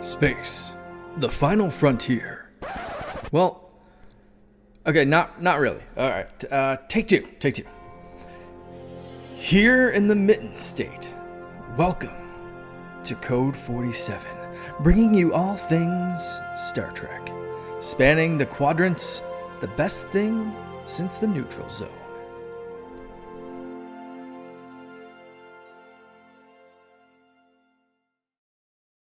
Space, the final frontier. Well, okay, not really. All right, take two. Here in the Mitten State, welcome to Code 47, bringing you all things Star Trek, spanning the quadrants, the best thing since the neutral zone.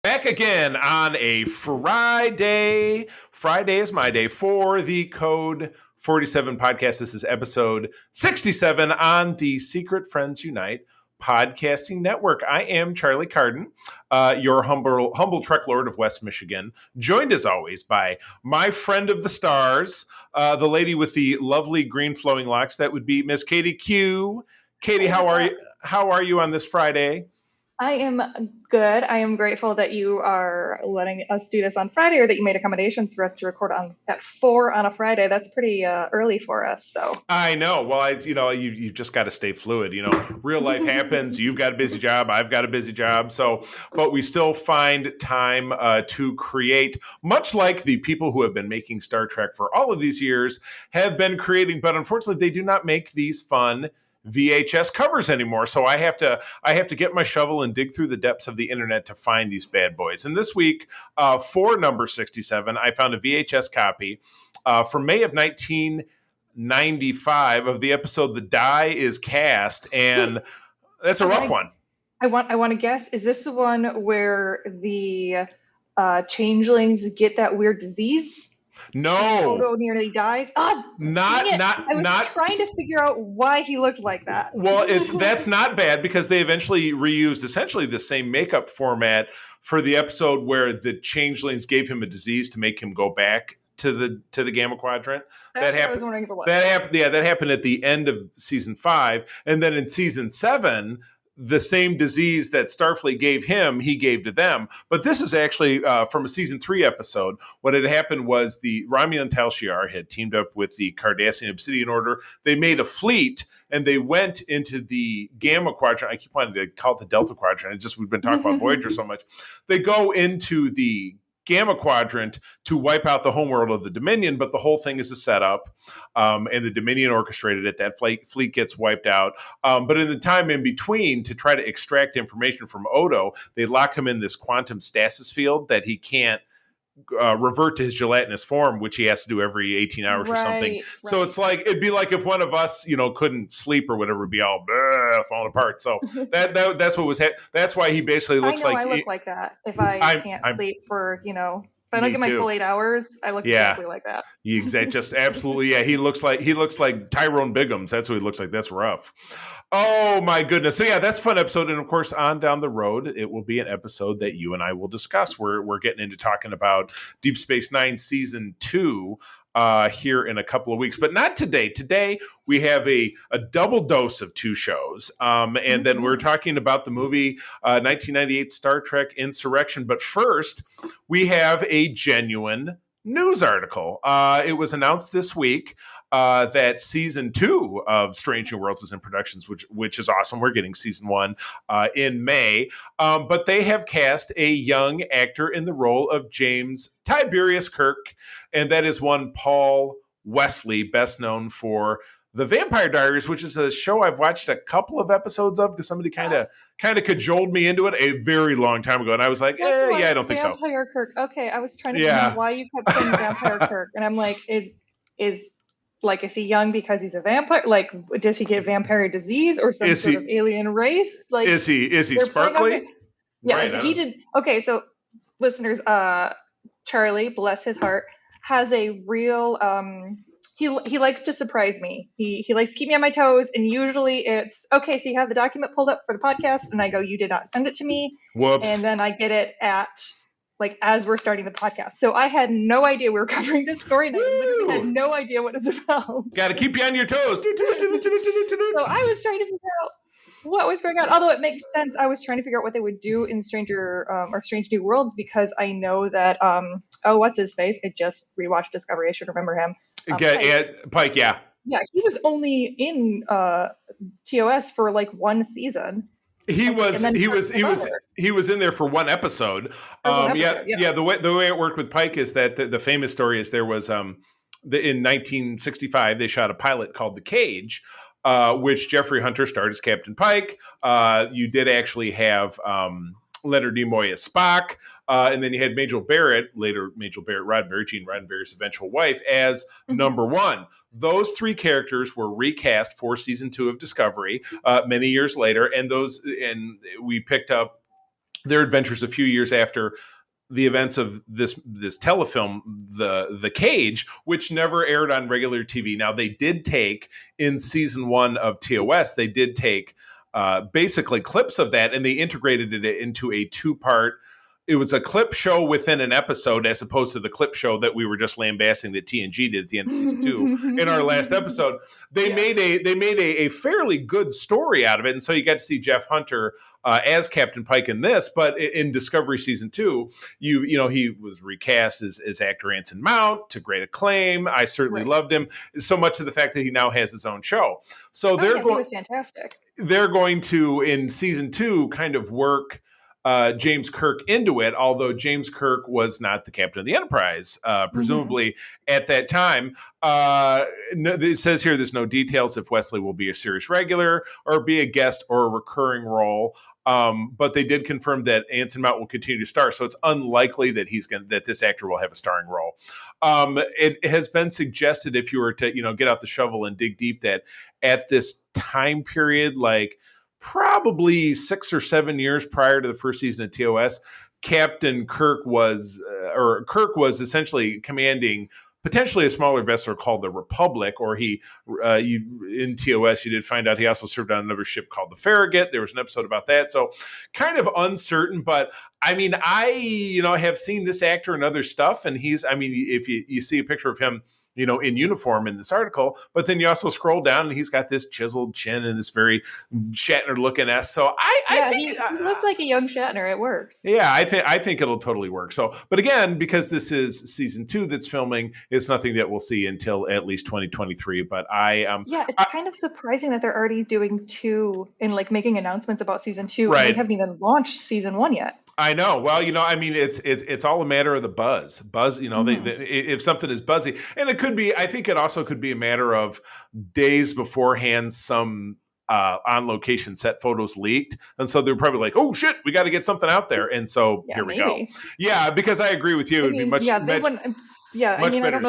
Back again on a Friday. Friday is my day for the Code 47 podcast. This is episode 67 on the Secret Friends Unite podcasting network. I am Charlie Carden, your humble Trek Lord of West Michigan, joined as always by my friend of the stars, the lady with the lovely green flowing locks. That would be Miss Katie Q. Katie, how are you? How are you on this Friday? I am good. I am grateful that you are letting us do this on Friday, or that you made accommodations for us to record at 4 on a Friday. That's pretty early for us. So I know. Well, you just got to stay fluid. Real life happens. You've got a busy job. I've got a busy job. So, but we still find time to create, much like the people who have been making Star Trek for all of these years have been creating. But unfortunately, they do not make these fun VHS covers anymore. So I have to get my shovel and dig through the depths of the internet to find these bad boys. And this week, for number 67, I found a VHS copy from May of 1995 of the episode "The Die Is Cast," and that's a rough one. I want to guess. Is this the one where the changelings get that weird disease? No. Odo nearly dies. I was trying to figure out why he looked like that. Well, that's not bad, because they eventually reused essentially the same makeup format for the episode where the changelings gave him a disease to make him go back to the Gamma Quadrant. That's what I was wondering if it was. That happened. Yeah, that happened at the end of season 5, and then in season 7. The same disease that Starfleet gave him, he gave to them. But this is actually from a season 3 episode. What had happened was the Romulan Tal Shiar had teamed up with the Cardassian Obsidian Order. They made a fleet, and they went into the Gamma Quadrant. I keep wanting to call it the Delta Quadrant. We've been talking about Voyager so much. They go into the Gamma Quadrant to wipe out the homeworld of the Dominion, but the whole thing is a setup, and the Dominion orchestrated it. That fleet gets wiped out. But in the time in between, to try to extract information from Odo, they lock him in this quantum stasis field that he can't revert to his gelatinous form, which he has to do every 18 hours or something. Right. So it's like, it'd be like if one of us, couldn't sleep or whatever, would be all falling apart. So that's what was that's why he basically looks I look like that if I can't sleep for, if I don't get my full 8 hours, I look exactly like that. Just absolutely. Yeah. He looks like Tyrone Biggums. That's what he looks like. That's rough. Oh my goodness. So yeah, that's a fun episode. And of course, on down the road, it will be an episode that you and I will discuss. We're getting into talking about Deep Space Nine season 2 here in a couple of weeks, but not today. Today we have a double dose of 2 shows. And then we're talking about the movie 1998 Star Trek Insurrection. But first, we have a genuine news article. It was announced this week that season 2 of Strange New Worlds is in productions, which is awesome. We're getting season 1 in May. But they have cast a young actor in the role of James Tiberius Kirk, and that is one Paul Wesley, best known for The Vampire Diaries, which is a show I've watched a couple of episodes of because somebody kind of cajoled me into it a very long time ago, and I was like, I don't think so. Vampire Kirk. Okay, I was trying to figure out why you kept saying Vampire Kirk, and I'm like, is he young because he's a vampire? Like, does he get vampire disease or some sort of alien race? Like, is he sparkly? Yeah, right, he did. Okay, so listeners, Charlie, bless his heart, has a real. He likes to surprise me. He likes to keep me on my toes, and usually it's okay. So you have the document pulled up for the podcast, and I go, "You did not send it to me." Whoops! And then I get it as we're starting the podcast. So I had no idea we were covering this story, and I literally had no idea what it's about. Got to keep you on your toes. So I was trying to figure out what was going on. Although it makes sense, I was trying to figure out what they would do in Strange New Worlds, because I know that what's his face? I just rewatched Discovery. I should remember him. Pike, yeah. Yeah, he was only in TOS for like 1 season. He Okay, was and then he Kirk was took he was over he was in there for one episode. for one Yeah, episode. Yeah. yeah. The way it worked with Pike is that the famous story is there was in 1965 they shot a pilot called The Cage, which Jeffrey Hunter starred as Captain Pike. You did actually have Leonard Nimoy as Spock, and then you had Majel Barrett, later Majel Barrett Roddenberry, Gene Roddenberry's eventual wife, as number one. Those three characters were recast for season 2 of Discovery many years later, and we picked up their adventures a few years after the events of this telefilm, the Cage, which never aired on regular TV. Now they did take in season 1 of TOS, they did take basically clips of that, and they integrated it into a 2-part. It was a clip show within an episode, as opposed to the clip show that we were just lambasting that TNG did at the end of season 2 in our last episode. They made a fairly good story out of it, and so you got to see Jeff Hunter as Captain Pike in this. But in Discovery season 2, he was recast as actor Anson Mount to great acclaim. I certainly loved him so much to the fact that he now has his own show. So he was fantastic. They're going to in season 2 kind of work James Kirk into it, although James Kirk was not the captain of the Enterprise, presumably at that time. It says here there's no details if Wesley will be a series regular or be a guest or a recurring role. But they did confirm that Anson Mount will continue to star, so it's unlikely that that this actor will have a starring role. It has been suggested, if you were to get out the shovel and dig deep, that at this time period, like probably 6 or 7 years prior to the first season of TOS, Captain Kirk was essentially commanding potentially a smaller vessel called the Republic, or in TOS, you did find out he also served on another ship called the Farragut. There was an episode about that. So kind of uncertain, but I mean, I have seen this actor in other stuff, and if you see a picture of him, in uniform in this article, but then you also scroll down and he's got this chiseled chin and this very Shatner looking S. So I think he looks like a young Shatner. It works. Yeah, I think it'll totally work. So, but again, because this is season 2 that's filming, it's nothing that we'll see until at least 2023. But it's kind of surprising that they're already doing 2 and like making announcements about season 2. Right. And they haven't even launched season 1 yet. I know. Well, it's all a matter of the buzz. If something is buzzy, and it could be, I think it also could be a matter of days beforehand, some on location set photos leaked. And so they're probably like, oh shit, we got to get something out there. And so here we go. Yeah, because I agree with you. It'd be much, I don't know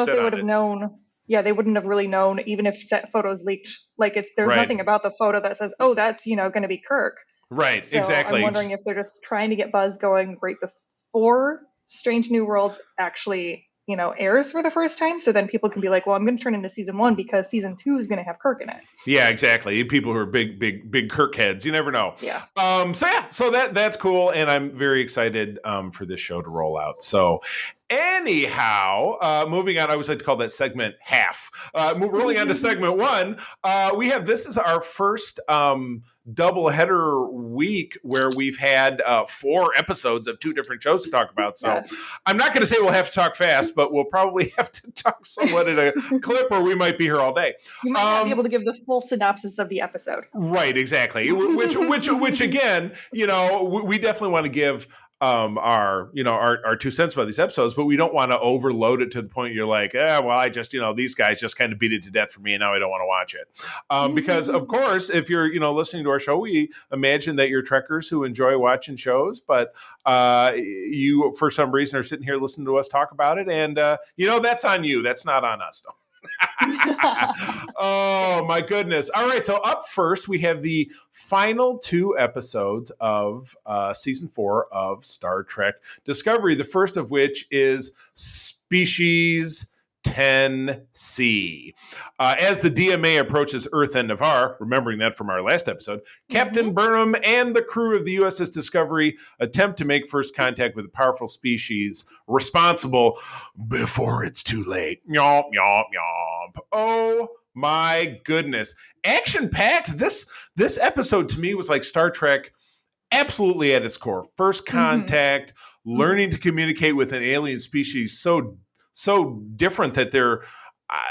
if they would have known. Yeah, they wouldn't have really known, even if set photos leaked. Like there's nothing about the photo that says, oh, that's, going to be Kirk. Right, so exactly. I'm wondering if they're just trying to get buzz going right before Strange New Worlds actually, airs for the first time. So then people can be like, well, I'm going to turn into season 1 because season 2 is going to have Kirk in it. Yeah, exactly. People who are big Kirk heads, you never know. Yeah. So that's cool. And I'm very excited for this show to roll out. So anyhow, moving on, I always like to call that segment half. Rolling on to segment 1, this is our first doubleheader week where we've had 4 episodes of 2 different shows to talk about. So I'm not going to say we'll have to talk fast, but we'll probably have to talk somewhat in a clip, or we might be here all day. You might not be able to give the full synopsis of the episode. Right, exactly. Which again, we definitely want to give our 2 cents about these episodes, but we don't want to overload it to the point you're like, I just, these guys just kind of beat it to death for me and now I don't want to watch it. Because of course, if you're, listening to our show, we imagine that you're Trekkers who enjoy watching shows, but you, for some reason, are sitting here listening to us talk about it. And, that's on you. That's not on us, though. Oh my goodness. All right, so up first we have the final 2 episodes of season 4 of Star Trek Discovery, the first of which is Species 10C. As the DMA approaches Earth and Navarre, remembering that from our last episode, Captain Burnham and the crew of the USS Discovery attempt to make first contact with a powerful species responsible before it's too late. Yomp, yomp, yomp. Oh my goodness. Action-packed. This episode to me was like Star Trek absolutely at its core. First contact, learning to communicate with an alien species so different that they're,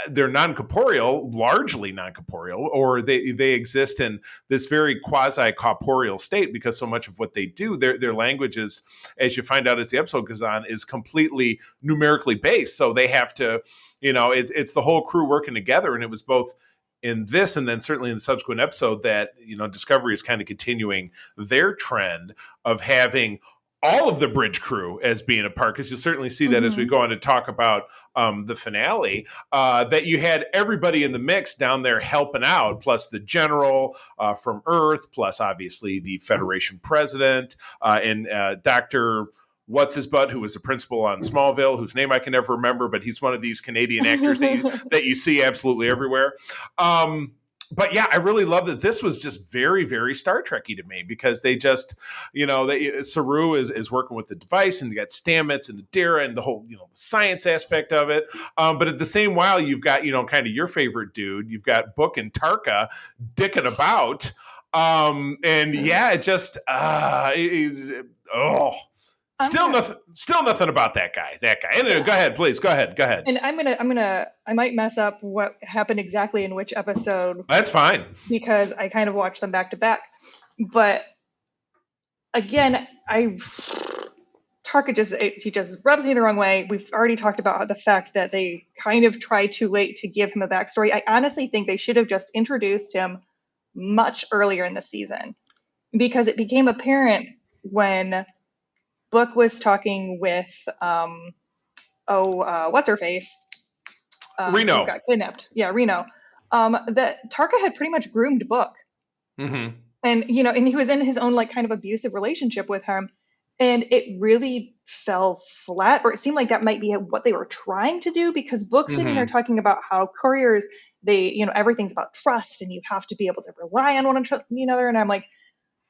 they're non-corporeal, largely non-corporeal, or they exist in this very quasi-corporeal state, because so much of what they do, their language is, as you find out as the episode goes on, is completely numerically based. So they have to, it's the whole crew working together, and it was both in this and then certainly in the subsequent episode that, Discovery is kind of continuing their trend of having all of the bridge crew as being a part, because you'll certainly see that as we go on to talk about the finale, that you had everybody in the mix down there helping out, plus the general from Earth, plus obviously the Federation president, and Dr. What's his butt, who was the principal on Smallville, whose name I can never remember, but he's one of these Canadian actors that you see absolutely everywhere. But yeah, I really love that this was just very, very Star Trek-y to me, because they just, Saru is working with the device, and you got Stamets and Adira and the whole, science aspect of it. But at the same while, you've got, kind of your favorite dude. You've got Book and Tarka dicking about. And yeah, it just, Still nothing about that guy. Anyway, go ahead, please. Go ahead. And I might mess up what happened exactly in which episode. That's fine, because I kind of watched them back to back. But again, Tarka just rubs me the wrong way. We've already talked about the fact that they kind of tried too late to give him a backstory. I honestly think they should have just introduced him much earlier in the season, because it became apparent when Book was talking with, what's her face? Reno. Who got kidnapped. Yeah, Reno. That Tarka had pretty much groomed Book. Mm-hmm. And, and he was in his own, kind of abusive relationship with him. And it really fell flat, or it seemed like that might be what they were trying to do, because Book's sitting there talking about how couriers, they, everything's about trust, and you have to be able to rely on one another. And I'm like,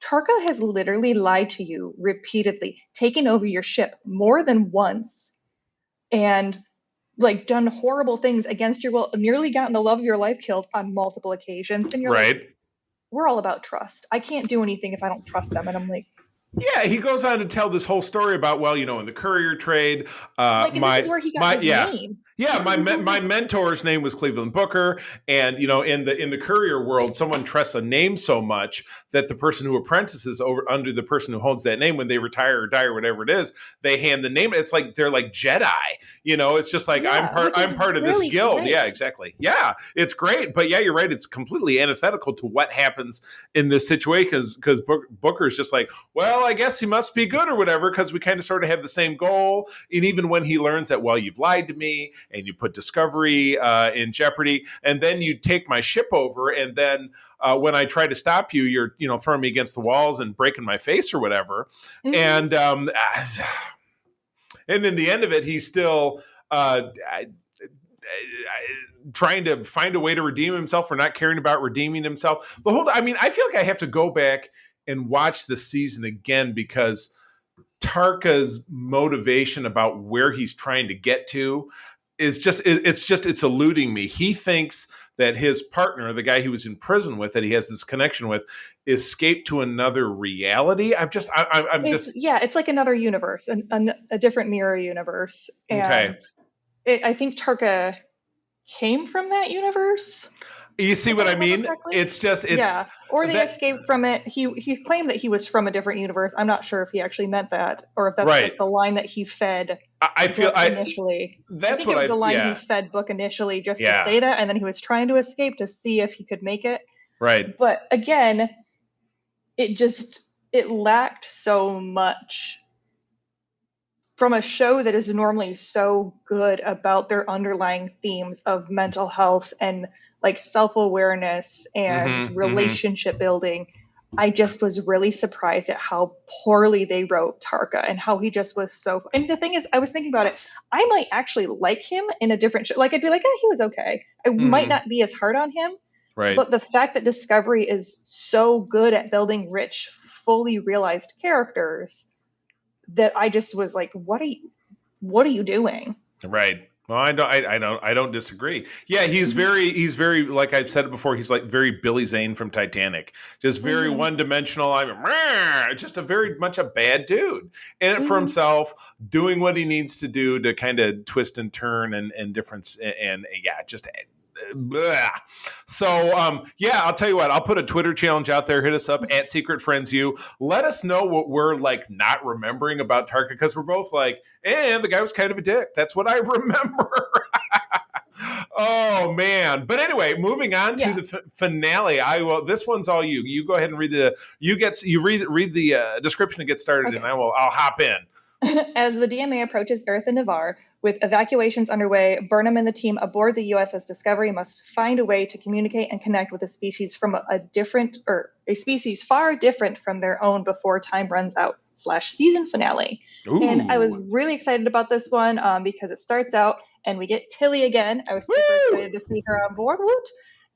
Tarka has literally lied to you repeatedly, taken over your ship more than once, and done horrible things against your will, nearly gotten the love of your life killed on multiple occasions. And you're right. We're all about trust. I can't do anything if I don't trust them. And I'm like, yeah, he goes on to tell this whole story about, in the courier trade, this is where he got his name. Yeah, my mentor's name was Cleveland Booker, and in the courier world, someone trusts a name so much that the person who apprentices over under the person who holds that name, when they retire or die or whatever it is, they hand the name. It's like they're like Jedi, It's just like I'm part of this guild. Great. Yeah, exactly. Yeah, it's great, but yeah, you're right. It's completely antithetical to what happens in this situation, because Booker's just like, well, I guess he must be good or whatever, because we kind of sort of have the same goal. And even when he learns that, well, you've lied to me, and you put Discovery in jeopardy, and then you take my ship over, and then when I try to stop you, you're throwing me against the walls and breaking my face or whatever. And in the end of it, he's still trying to find a way to redeem himself, or not caring about redeeming himself. I feel like I have to go back and watch the season again, because Tarka's motivation about where he's trying to get to is it's eluding me. He thinks that his partner, the guy he was in prison with, that he has this connection with, escaped to another reality. It's like another universe, a different mirror universe. And I think Tarka came from that universe. You see what I mean? Or they escaped from it. He claimed that he was from a different universe. I'm not sure if he actually meant that, or if that's just the line that he fed. Initially. That's what the line he fed Book initially, just to say that, and then he was trying to escape to see if he could make it. Right. But again, it lacked so much from a show that is normally so good about their underlying themes of mental health and self-awareness and relationship building. I just was really surprised at how poorly they wrote Tarka, and how he just was so. And the thing is, I was thinking about it. I might actually like him in a different show. I'd be like, he was okay. I might not be as hard on him. Right. But the fact that Discovery is so good at building rich, fully realized characters, that I just was like, what are you doing? Right. Well, I don't disagree. Yeah, he's very, like I've said it before, he's like very Billy Zane from Titanic, just very one dimensional. Just a very much a bad dude in it for himself, doing what he needs to do to kind of twist and turn and difference and yeah, just. Blah. So yeah, I'll tell you what, I'll put a Twitter challenge out there. Hit us up at Secret Friends U. Let us know what we're like not remembering about Tarka, because we're both like, the guy was kind of a dick. That's what I remember. Oh man. But anyway, moving on to the finale. This one's all you. You go ahead and read the description and get started, and I'll hop in. As the DMA approaches Earth and Navarre, with evacuations underway, Burnham and the team aboard the USS Discovery must find a way to communicate and connect with a species from a species far different from their own before time runs out / season finale. Ooh. And I was really excited about this one because it starts out and we get Tilly again. I was super excited to see her on board. Woot!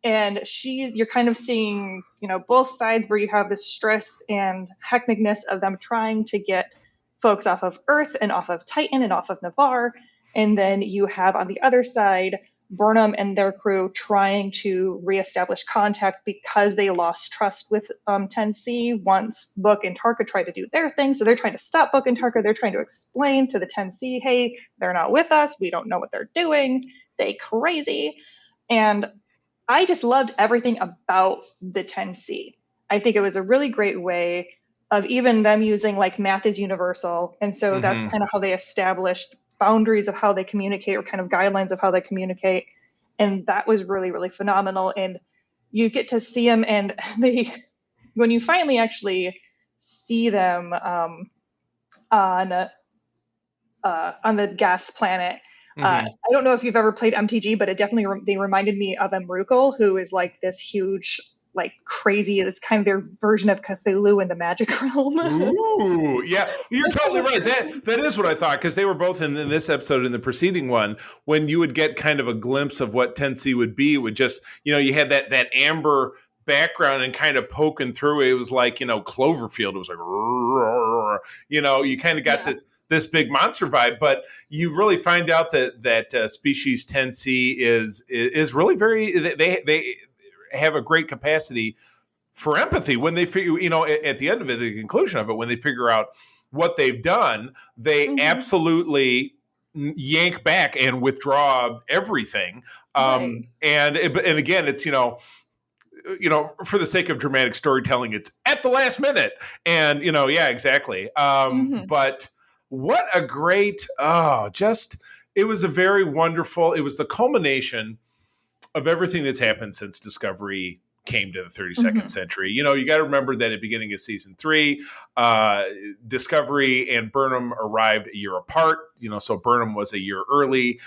And you're kind of seeing, both sides where you have this stress and hecticness of them trying to get folks off of Earth and off of Titan and off of Navarre. And then you have on the other side, Burnham and their crew trying to reestablish contact because they lost trust with 10C once Book and Tarka tried to do their thing. So they're trying to stop Book and Tarka. They're trying to explain to the 10C, hey, they're not with us. We don't know what they're doing. They crazy. And I just loved everything about the 10C. I think it was a really great way of even them using like math is universal. And so that's kind of how they established boundaries of how they communicate, or kind of guidelines of how they communicate. And that was really, really phenomenal. And you get to see them, and when you finally actually see them on the gas planet, I don't know if you've ever played MTG, but it definitely they reminded me of Emrakul, who is like this huge, like crazy. It's kind of their version of Cthulhu in the magic realm. Ooh, yeah, you're totally right. That is what I thought, because they were both in this episode and the preceding one. When you would get kind of a glimpse of what 10C would be, it would just, you had that amber background and kind of poking through. It was like, Cloverfield. It was like, you kind of got this big monster vibe, but you really find out that species 10C is really very, they have a great capacity for empathy when they figure, at the end of it, the conclusion of it, when they figure out what they've done, they absolutely yank back and withdraw everything. And again, it's, for the sake of dramatic storytelling, it's at the last minute. And, yeah, exactly. But what a great, it was a very wonderful, it was the culmination of everything that's happened since Discovery came to the 32nd century. You got to remember that at the beginning of season 3, Discovery and Burnham arrived a year apart. So Burnham was a year early.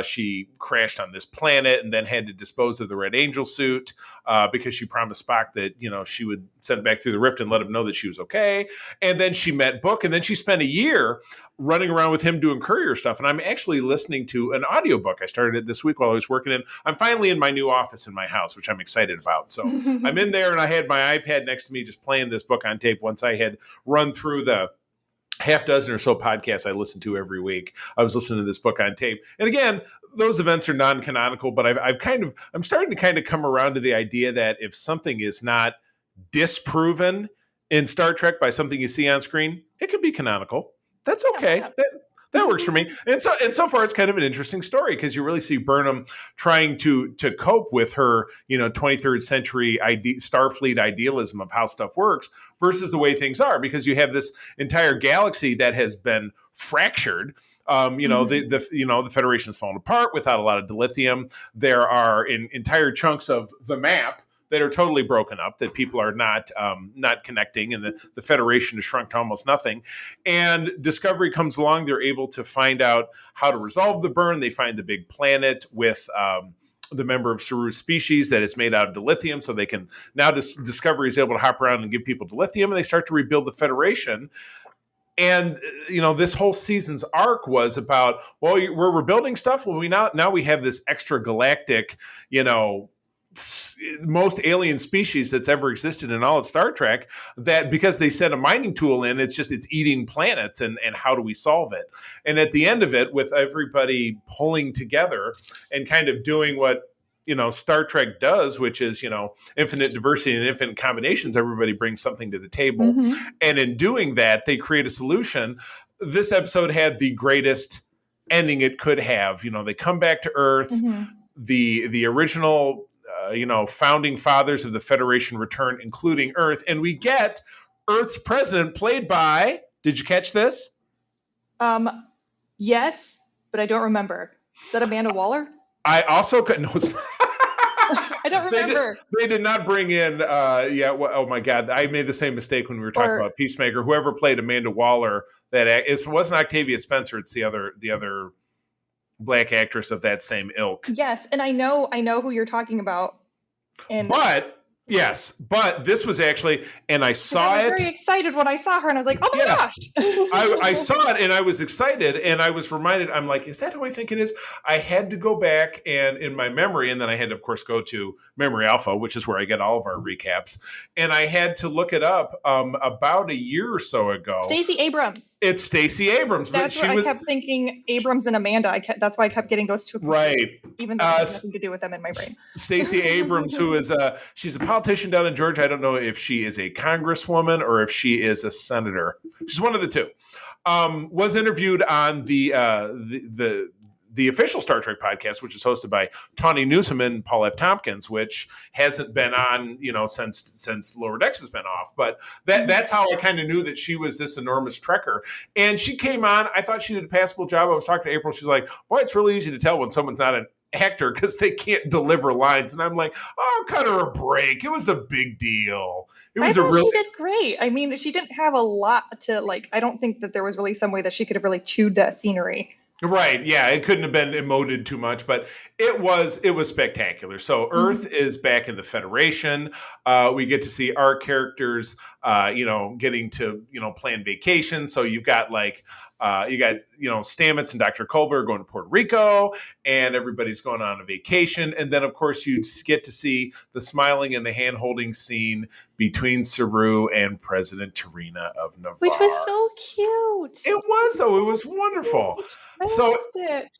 She crashed on this planet and then had to dispose of the Red Angel suit because she promised Spock that, she would send it back through the rift and let him know that she was okay. And then she met Book, and then she spent a year running around with him doing courier stuff. And I'm actually listening to an audiobook. I started it this week while I was working I'm finally in my new office in my house, which I'm excited about. So I'm in there, and I had my iPad next to me just playing this book on tape once I had run through the half dozen or so podcasts I listen to every week. I was listening to this book on tape. And again, those events are non-canonical, but I'm starting to kind of come around to the idea that if something is not disproven in Star Trek by something you see on screen, it could be canonical. That's okay. That works for me. And so far, it's kind of an interesting story, because you really see Burnham trying to cope with her, 23rd century Starfleet idealism of how stuff works versus the way things are, because you have this entire galaxy that has been fractured. The Federation's fallen apart without a lot of dilithium. There are entire chunks of the map that are totally broken up, that people are not connecting, and the Federation has shrunk to almost nothing. And Discovery comes along. They're able to find out how to resolve the burn. They find the big planet with the member of Saru's species that is made out of dilithium, so they can now Discovery is able to hop around and give people dilithium, and they start to rebuild the Federation. And, this whole season's arc was about, we're rebuilding stuff. Well, now we have this extra galactic, most alien species that's ever existed in all of Star Trek, that because they sent a mining tool in, it's eating planets, and how do we solve it? And at the end of it, with everybody pulling together and kind of doing what Star Trek does, which is infinite diversity and infinite combinations, everybody brings something to the table. And in doing that, they create a solution. This episode had the greatest ending it could have. They come back to Earth. The original founding fathers of the Federation return, including Earth, and we get Earth's president played by, did you catch this? Yes, but I don't remember. Is that Amanda Waller? I also couldn't. No, I don't remember. They did not bring in. Oh my God! I made the same mistake when we were talking about Peacemaker. Whoever played Amanda Waller, it wasn't Octavia Spencer. It's the other Black actress of that same ilk. Yes, and I know who you're talking about. But this was actually, and I saw it. I was very excited when I saw her, and I was like, "Oh my gosh!" I saw it, and I was excited, and I was reminded. I'm like, "Is that who I think it is?" I had to go back and in my memory, and then I had to, of course, go to Memory Alpha, which is where I get all of our recaps, and I had to look it up. About a year or so ago, Stacey Abrams. It's Stacey Abrams. That's what I kept thinking. Abrams and Amanda. That's why I kept getting those two. Right. Even though it has nothing to do with them in my brain. Stacey Abrams, who is she's a politician down in Georgia. I don't know if she is a congresswoman or if she is a senator. She's one of the two. Was interviewed on the official Star Trek podcast, which is hosted by Tawny Newsome and Paul F. Tompkins, which hasn't been on, since Lower Decks has been off. But that's how I kind of knew that she was this enormous Trekker. And she came on. I thought she did a passable job. I was talking to April. She's like, boy, it's really easy to tell when someone's not an actor because they can't deliver lines. And I'm like, oh, cut her a break. It was a big deal. She did great. I mean, she didn't have a lot to I don't think that there was really some way that she could have really chewed that scenery. Right. Yeah. It couldn't have been emoted too much, but it was spectacular. So Earth is back in the Federation. We get to see our characters, getting to, plan vacations. So you've got Stamets and Dr. Culber going to Puerto Rico, and everybody's going on a vacation. And then, of course, you get to see the smiling and the hand-holding scene between Saru and President Tarina of Navarre. Which was so cute. It was, though. It was wonderful. I loved it.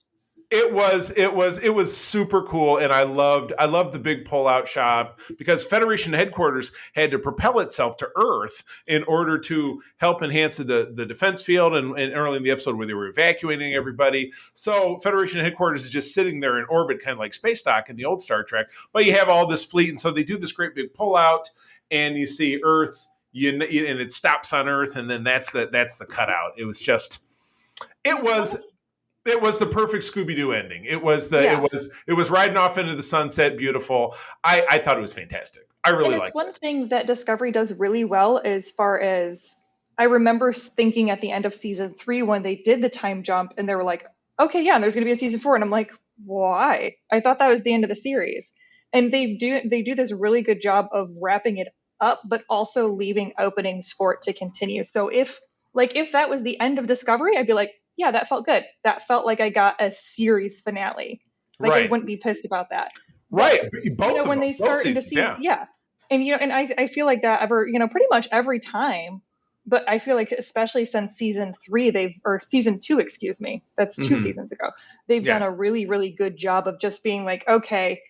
It was super cool, and I loved the big pull-out shot because Federation headquarters had to propel itself to Earth in order to help enhance the defense field, and early in the episode where they were evacuating everybody. So Federation headquarters is just sitting there in orbit, kind of like space dock in the old Star Trek, but you have all this fleet, and so they do this great big pull-out, and you see Earth, and it stops on Earth, and then that's the cutout. It was just, it was the perfect Scooby-Doo ending. It was riding off into the sunset, beautiful. I thought it was fantastic. I really liked it. One thing that Discovery does really well as far as I remember thinking at the end of season 3 when they did the time jump and they were like, okay, yeah, and there's going to be a season 4. And I'm like, why? I thought that was the end of the series. And they do this really good job of wrapping it up, but also leaving openings for it to continue. So if that was the end of Discovery, I'd be like, yeah, that felt good. That felt like I got a series finale. I wouldn't be pissed about that. Right. Both when they start into season, yeah. And and I feel like that pretty much every time. But I feel like especially since season 2, excuse me, that's 2 seasons ago, they've done a really, really good job of just being like, okay,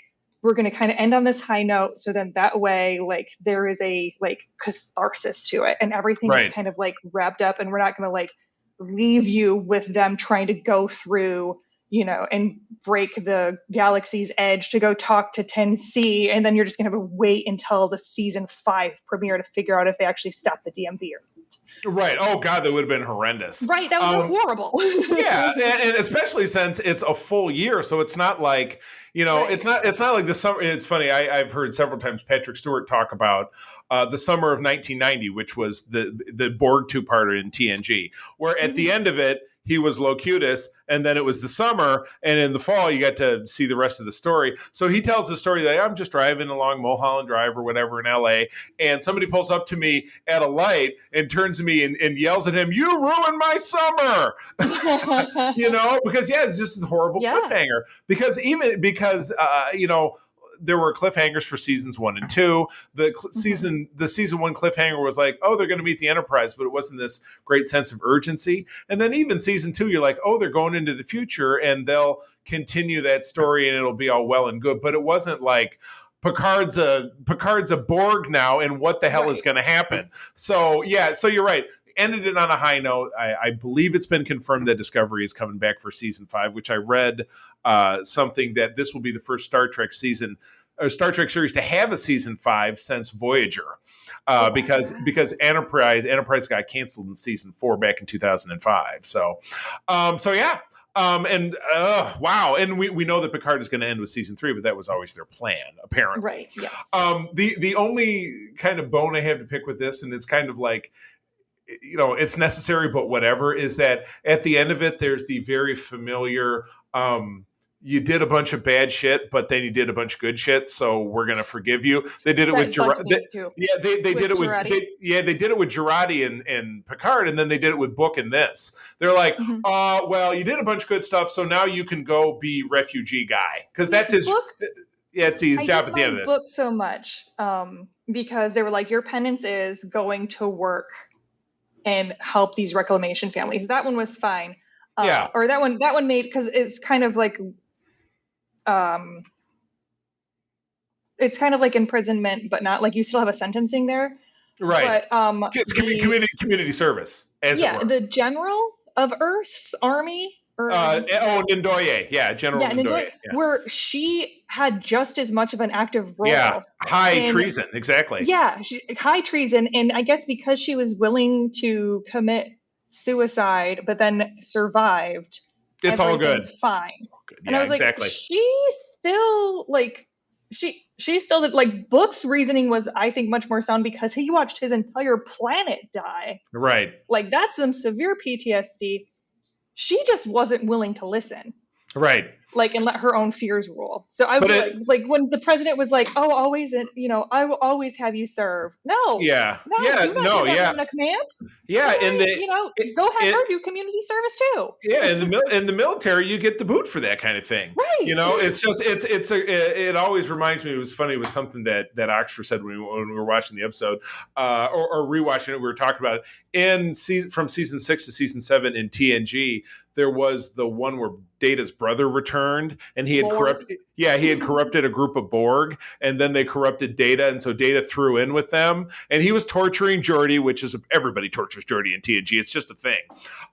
we're going to kind of end on this high note. So then that way, there is a catharsis to it, and everything is kind of wrapped up, and we're not going to leave you with them trying to go through, and break the galaxy's edge to go talk to 10C. And then you're just going to have to wait until the season 5 premiere to figure out if they actually stop the DMV or not. Right. Oh God, that would have been horrendous. Right. That would be horrible. Yeah. And especially since it's a full year. So it's not like, it's not like the summer. It's funny. I've heard several times Patrick Stewart talk about the summer of 1990, which was the Borg 2-parter in TNG, where at the end of it, he was Locutus, and then it was the summer, and in the fall, you got to see the rest of the story. So he tells the story that I'm just driving along Mulholland Drive or whatever in LA, and somebody pulls up to me at a light and turns to me and yells at him, "You ruined my summer!" Because it's just a horrible cliffhanger. Because there were cliffhangers for seasons 1 and 2. The season 1 cliffhanger was like, oh, they're going to meet the Enterprise, but it wasn't this great sense of urgency. And then even season 2, you're like, oh, they're going into the future and they'll continue that story and it'll be all well and good. But it wasn't like Picard's a Borg now, and what the hell is going to happen? So yeah, so you're right. Ended it on a high note. I believe it's been confirmed that Discovery is coming back for season 5, which I read something that this will be the first Star Trek series to have a season 5 since Voyager, because Enterprise got canceled in season 4 back in 2005. So yeah. Wow. And we know that Picard is going to end with season 3, but that was always their plan, apparently. Right. Yeah. The only kind of bone I have to pick with this, and it's kind of like, it's necessary, but whatever, is that at the end of it, there's the very familiar, you did a bunch of bad shit, but then you did a bunch of good shit, so we're going to forgive you. They did it with Girardi. They did it with Girardi and Picard, and then they did it with Book in this. They're like, well, you did a bunch of good stuff, so now you can go be refugee guy, because that's his. It's his job at the end of this. Book so much because they were like, your penance is going to work and help these reclamation families. That one was fine. Or that one made, because it's kind of like imprisonment, but not like you still have a sentencing there. Right. But it's community service. The general of Earth's army. Ndoye. Yeah, General Ndoye. Yeah. Where she had just as much of an active role. Yeah, high treason, exactly. Yeah, high treason. And I guess because she was willing to commit suicide, but then survived, it's all good. Fine. It's all good. Yeah, and I was exactly. Like, she's still like Book's reasoning was, I think, much more sound because he watched his entire planet die. Right. Like, that's some severe PTSD. She just wasn't willing to listen. Right. Like, and let her own fears rule. So I was like when the president was like, "Oh, always, I will always have you serve." No. Yeah. No. Yeah. You No. Yeah. A command. Yeah. And go have her do community service too. Yeah. In the military, you get the boot for that kind of thing. Right. It's just it always reminds me. It was funny. It was something that Oxford said when we were watching the episode or rewatching it. We were talking about it from season 6 to season 7 in TNG. There was the one where Data's brother returned, and he had corrupted a group of Borg, and then they corrupted Data, and so Data threw in with them, and he was torturing Geordi, which is everybody tortures Geordi in TNG. It's just a thing,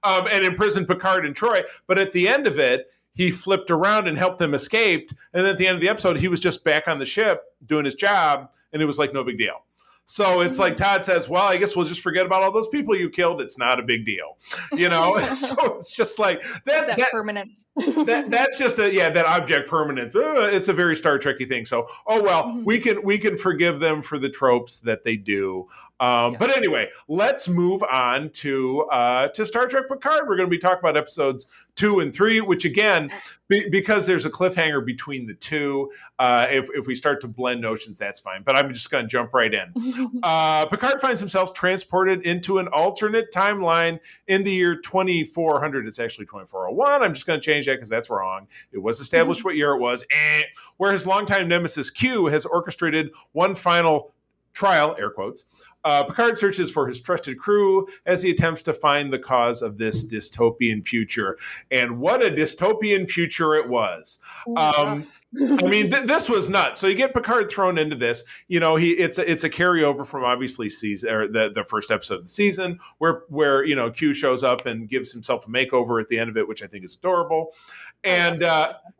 and imprisoned Picard and Troy. But at the end of it, he flipped around and helped them escape, and then at the end of the episode, he was just back on the ship doing his job, and it was like no big deal. So it's like Todd says, well, I guess we'll just forget about all those people you killed. It's not a big deal, So it's just like that permanence. that's just that object permanence. It's a very Star Trekky thing. So, we can forgive them for the tropes that they do. But anyway, let's move on to Star Trek Picard. We're going to be talking about episodes 2 and 3, which again, because there's a cliffhanger between the two, if we start to blend notions, that's fine. But I'm just going to jump right in. Picard finds himself transported into an alternate timeline in the year 2400. It's actually 2401. I'm just going to change that because that's wrong. It was established what year it was. Where his longtime nemesis Q has orchestrated one final trial, air quotes. Picard searches for his trusted crew as he attempts to find the cause of this dystopian future. And what a dystopian future it was. This was nuts. So you get Picard thrown into this. It's a carryover from obviously season or the first episode of the season where Q shows up and gives himself a makeover at the end of it, which I think is adorable. And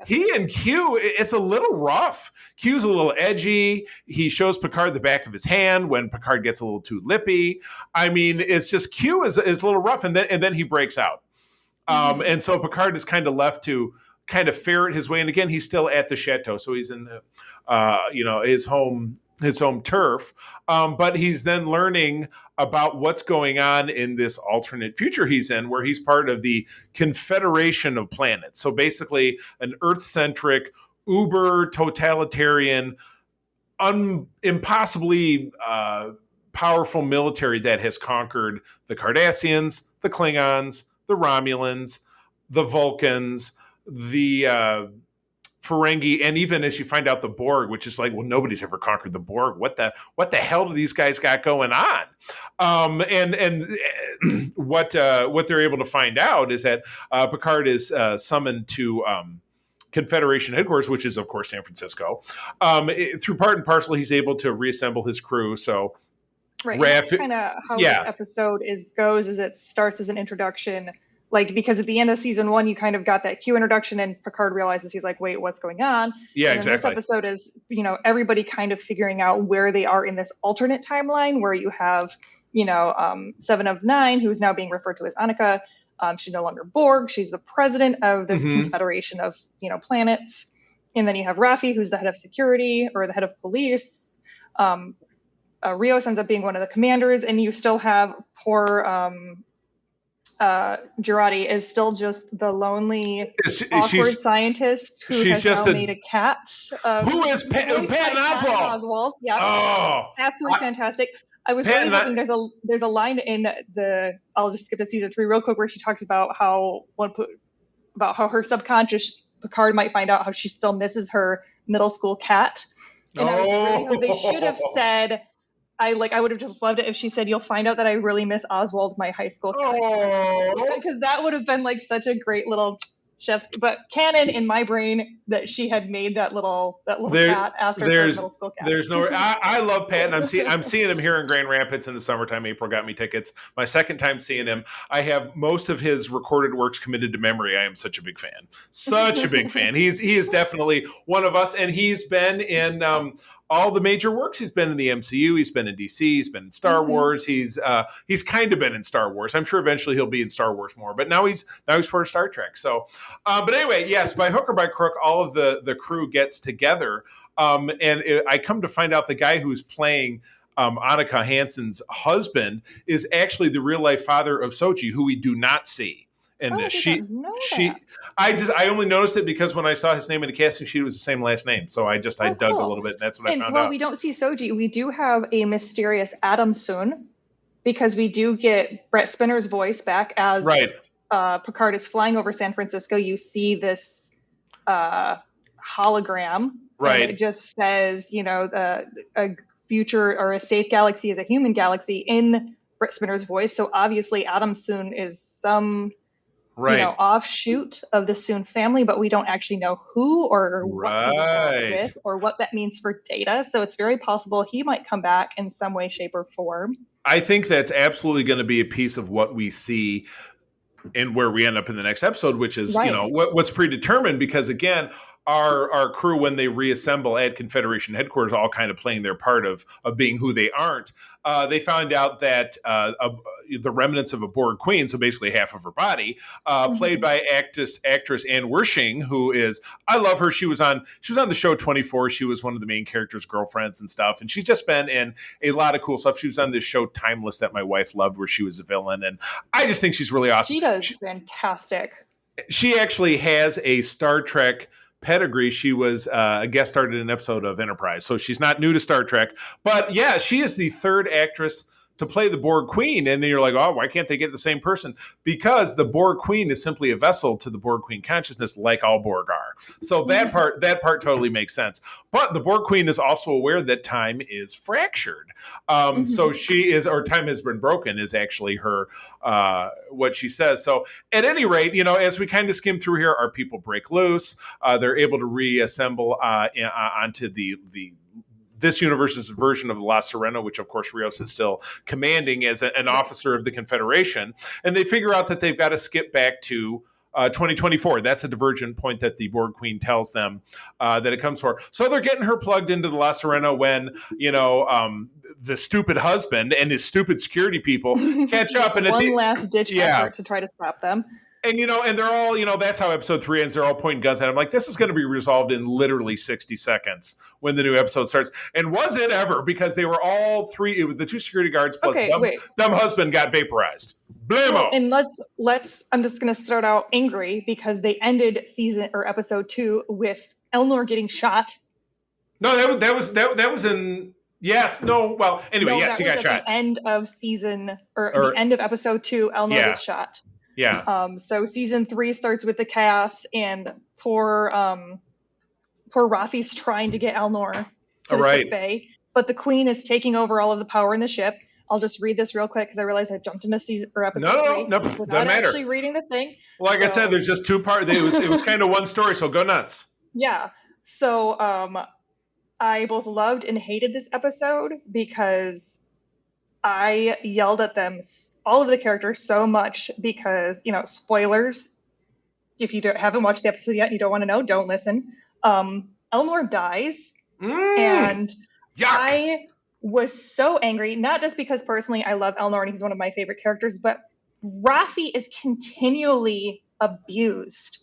he and Q, it's a little rough. Q's a little edgy. He shows Picard the back of his hand when Picard gets a little too lippy. It's just Q is a little rough, and then he breaks out. And so Picard is kind of left to kind of ferret his way. And again, he's still at the chateau, so he's in his home turf. But he's then learning about what's going on in this alternate future he's in, where he's part of the Confederation of Planets. So basically an Earth-centric, uber totalitarian, impossibly powerful military that has conquered the Cardassians, the Klingons, the Romulans, the Vulcans, the Ferengi, and even as you find out the Borg, which is like, well, nobody's ever conquered the Borg. What the hell do these guys got going on? And what they're able to find out is that Picard is summoned to Confederation headquarters, which is of course San Francisco. Through part and parcel, he's able to reassemble his crew. So. Right, that's kind of how this episode goes. Is it starts as an introduction, like because at the end of season 1, you kind of got that Q introduction, and Picard realizes he's like, "Wait, what's going on?" Yeah, and exactly. This episode is, everybody kind of figuring out where they are in this alternate timeline, where you have, 7 of 9, who's now being referred to as Annika. She's no longer Borg. She's the president of this confederation of planets, and then you have Raffi, who's the head of security or the head of police. Rios ends up being one of the commanders, and you still have poor Girardi is still just the lonely, awkward scientist who has now made a cat. Who is Patton Oswalt? Yeah, absolutely fantastic. I was really hoping there's a line in I'll just skip to season 3 real quick, where she talks about how her subconscious Picard might find out how she still misses her middle school cat. And I was really hoping they should have said, I would have just loved it if she said, "You'll find out that I really miss Oswald, my high school cat," because that would have been like such a great little chef's. But canon in my brain that she had made that little cat after her middle school cat. There's no. I love Patton. I'm seeing him here in Grand Rapids in the summertime. April got me tickets. My second time seeing him. I have most of his recorded works committed to memory. I am such a big fan. Such a big fan. He is definitely one of us, and he's been in all the major works. He's been in the MCU. He's been in DC. He's been in Star Wars. He's kind of been in Star Wars. I'm sure eventually he'll be in Star Wars more, but now he's part of Star Trek. So, but anyway, yes, by hook or by crook, all of the crew gets together. I come to find out the guy who's playing Annika Hansen's husband is actually the real life father of Soji, who we do not see. And I only noticed it because when I saw his name in the casting sheet, it was the same last name. So I dug a little bit, and that's what I found out. Well, we don't see Soji. We do have a mysterious Adam soon, because we do get Brett Spinner's voice back as Picard is flying over San Francisco. You see this hologram, right? And it just says, a future or a safe galaxy is a human galaxy in Brett Spinner's voice. So obviously, Adam Soon is some offshoot of the Soon family, but we don't actually know who or what he's with or what that means for Data. So it's very possible he might come back in some way, shape, or form. I think that's absolutely going to be a piece of what we see and where we end up in the next episode, which is what's predetermined, because again, our crew, when they reassemble at Confederation headquarters, all kind of playing their part of being who they aren't. They found out that the remnants of a Borg queen, so basically half of her body, played by actress Anne Wershing, who is, I love her. She was on the show 24. She was one of the main characters' girlfriends and stuff, and she's just been in a lot of cool stuff. She was on this show Timeless that my wife loved, where she was a villain, and I just think she's really awesome. She does fantastic. She actually has a Star Trek pedigree. She was a guest starred in an episode of Enterprise, so she's not new to Star Trek. But yeah, she is the third actress to play the Borg Queen, and then you're like, oh, why can't they get the same person? Because the Borg Queen is simply a vessel to the Borg Queen consciousness, like all Borg are. So that part totally makes sense. But the Borg Queen is also aware that time is fractured. So she is, or time has been broken, is actually her what she says. So at any rate, as we kind of skim through here, our people break loose. They're able to reassemble onto this universe's version of La Sirena, which of course Rios is still commanding as an officer of the Confederation. And they figure out that they've got to skip back to 2024. That's a divergent point that the Borg Queen tells them that it comes for. So they're getting her plugged into the La Sirena when, the stupid husband and his stupid security people catch up. And one last ditch effort to try to stop them. And, and they're all, that's how episode 3 ends. They're all pointing guns at him. Like, this is going to be resolved in literally 60 seconds when the new episode starts. And was it ever? Because they were all three, it was the 2 security guards plus dumb husband got vaporized. Blammo! And I'm just going to start out angry because they ended episode 2 with Elnor getting shot. No, that was in... Yes, no, well, anyway, no, yes, he got shot. The end of the end of episode 2, Elnor gets shot. Yeah. So season 3 starts with the chaos, and poor poor Rafi's trying to get Elnor to the Right. sick bay, but the Queen is taking over all of the power in the ship. I'll just read this real quick because I realized I jumped into season or episode 3 doesn't without matter. actually reading the thing. Like I said, there's just 2 parts. It was kind of one story, so go nuts. Yeah. So I both loved and hated this episode because I yelled at them, all of the characters, so much because, spoilers. If you haven't watched the episode yet and you don't want to know, don't listen. Elnor dies. And yuck. I was so angry, not just because personally I love Elnor and he's one of my favorite characters, but Rafi is continually abused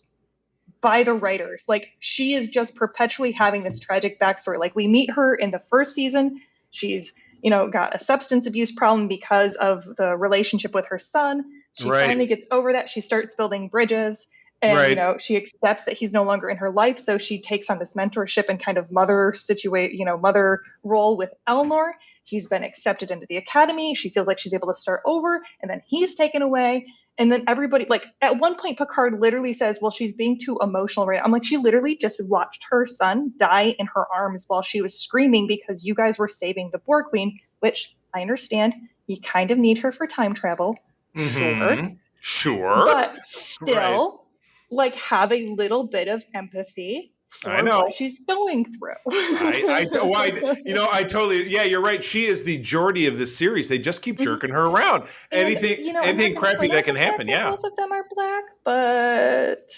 by the writers. Like, she is just perpetually having this tragic backstory. Like, we meet her in the first season. She's, got a substance abuse problem because of the relationship with her son. She finally gets over that. She starts building bridges. And, she accepts that he's no longer in her life. So she takes on this mentorship and kind of mother role with Elnor. He's been accepted into the academy. She feels like she's able to start over. And then he's taken away. And then everybody, like, at one point, Picard literally says, well, she's being too emotional right now. I'm like, she literally just watched her son die in her arms while she was screaming because you guys were saving the Borg Queen, which I understand. You kind of need her for time travel. Sure. But still... like, have a little bit of empathy for what she's going through. I totally, you're right. She is the Geordie of this series. They just keep jerking her around. Anything crappy that can happen. Yeah. Both of them are Black, but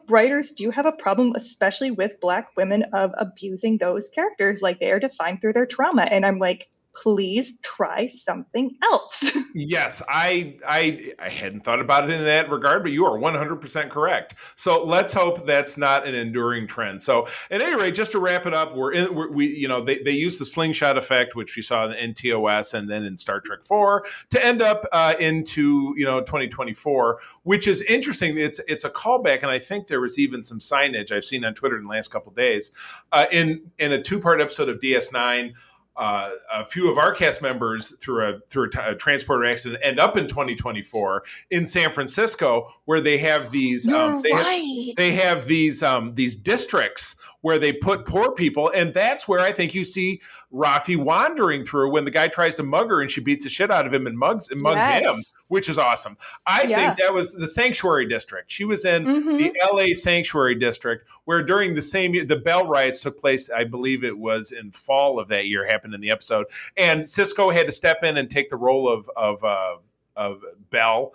writers do have a problem, especially with Black women, of abusing those characters. Like, they are defined through their trauma. And I'm like, please try something else. Yes, I hadn't thought about it in that regard, but you are 100% correct. So let's hope that's not an enduring trend. So at any rate, just to wrap it up, they use the slingshot effect, which we saw in TOS and then in Star Trek 4, to end up into 2024, which is interesting. It's a callback, and I think there was even some signage I've seen on Twitter in the last couple of days in a 2-part episode of DS9. A few of our cast members through a transporter accident end up in 2024 in San Francisco, where they have these they have these districts where they put poor people, and that's where I think you see Rafi wandering through when the guy tries to mug her and she beats the shit out of him and mugs him, which is awesome. I think that was the Sanctuary District. She was in the LA Sanctuary District, where during the same year, the Bell riots took place. I believe it was in fall of that year, happened in the episode. And Cisco had to step in and take the role of Bell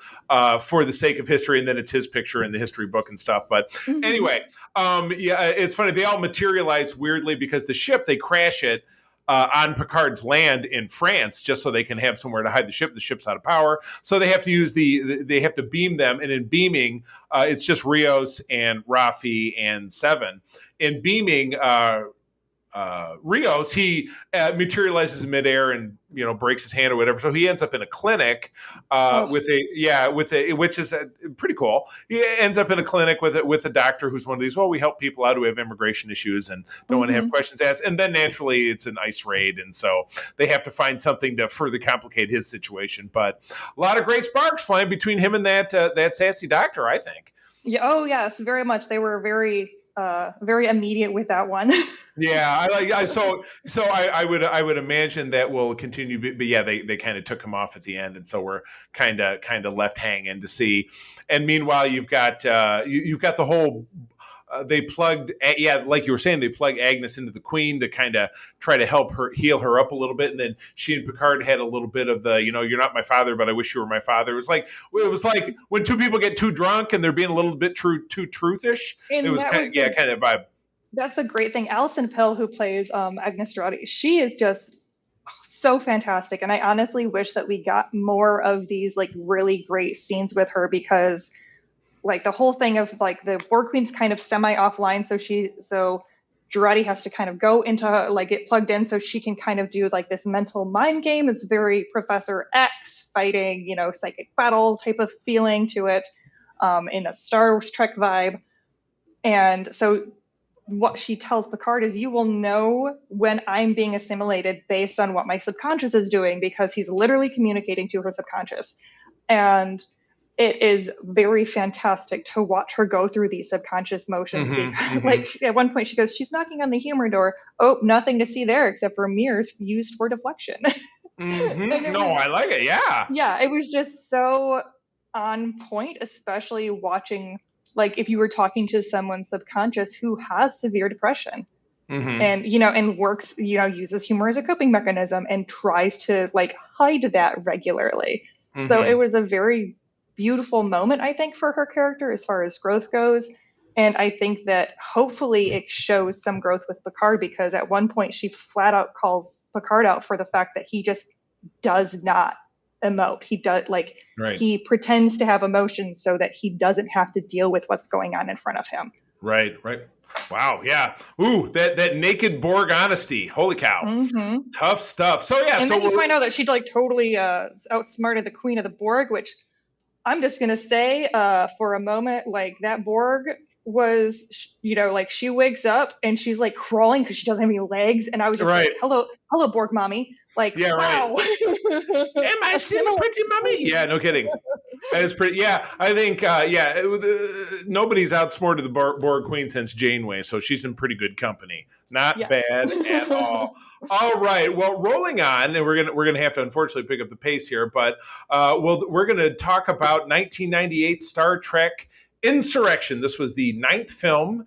for the sake of history, and then it's his picture in the history book and stuff. But anyway, it's funny. They all materialize weirdly because the ship, they crash it on Picard's land in France, just so they can have somewhere to hide the ship. The ship's out of power, so they have to use they have to beam them. And in beaming, it's just Rios and Rafi and Seven. In beaming, Rios, he materializes in midair and breaks his hand or whatever, so he ends up in a clinic which is pretty cool. He ends up in a clinic with a doctor who's one of these, we help people out who have immigration issues and don't want to have questions asked, and then naturally it's an ice raid, and so they have to find something to further complicate his situation. But a lot of great sparks flying between him and that sassy doctor, I think. Yes, very much. They were very immediate with that one. I would imagine that will continue, but they kind of took him off at the end, and so we're kind of left hanging to see. And meanwhile, you've got the whole. They plugged, like you were saying, they plugged Agnes into the Queen to kind of try to help her heal her up a little bit, and then she and Picard had a little bit of the, you're not my father, but I wish you were my father. It was like when two people get too drunk and they're being a little bit too truthish. And it was kind of vibe. That's a great thing. Alison Pill, who plays Agnes Jurati, she is just so fantastic, and I honestly wish that we got more of these like really great scenes with her, because like the whole thing of like the Borg Queen's kind of semi offline, so Jurati has to kind of go into like get plugged in so she can kind of do like this mental mind game. It's very Professor X fighting, psychic battle type of feeling to it, in a Star Trek vibe. And so what she tells Picard is, you will know when I'm being assimilated based on what my subconscious is doing, because he's literally communicating to her subconscious. And it is very fantastic to watch her go through these subconscious motions. Because, like, at one point she goes, she's knocking on the humor door. Oh, nothing to see there except for mirrors used for deflection. I like it. Yeah. Yeah, it was just so on point, especially watching, like, if you were talking to someone subconscious who has severe depression. And, and works, uses humor as a coping mechanism and tries to, like, hide that regularly. So it was a very beautiful moment, I think, for her character as far as growth goes. And I think that hopefully it shows some growth with Picard, because at one point she flat out calls Picard out for the fact that he just does not emote. He does, like, he pretends to have emotions so that he doesn't have to deal with what's going on in front of him. Right. Wow, yeah. Ooh, that naked Borg honesty. Holy cow. Tough stuff. So, yeah. And then you find out that she, like, totally outsmarted the Queen of the Borg, which I'm just going to say for a moment, like, that Borg was, like, she wakes up and she's, like, crawling because she doesn't have any legs. And I was just like, hello, Borg mommy. Like, wow. Am I still pretty mommy? Yeah, no kidding. That is pretty. Yeah, I think. Nobody's outsmarted the Borg Queen since Janeway, so she's in pretty good company. Not bad at all. All right. Well, rolling on, and we're gonna have to unfortunately pick up the pace here, but we're gonna talk about 1998 Star Trek Insurrection. This was the 9th film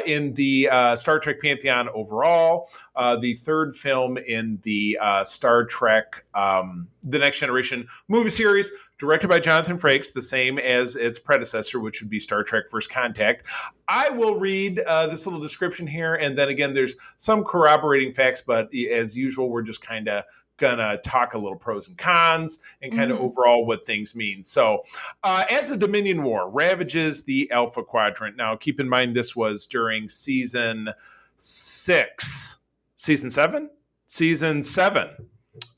in the Star Trek Pantheon overall, the 3rd film in the Star Trek The Next Generation movie series, directed by Jonathan Frakes, the same as its predecessor, which would be Star Trek First Contact. I will read this little description here, and then again, there's some corroborating facts, but as usual, we're just kind of gonna talk a little pros and cons and kind of overall what things mean. So as the Dominion War ravages the Alpha Quadrant, now keep in mind this was during season 7.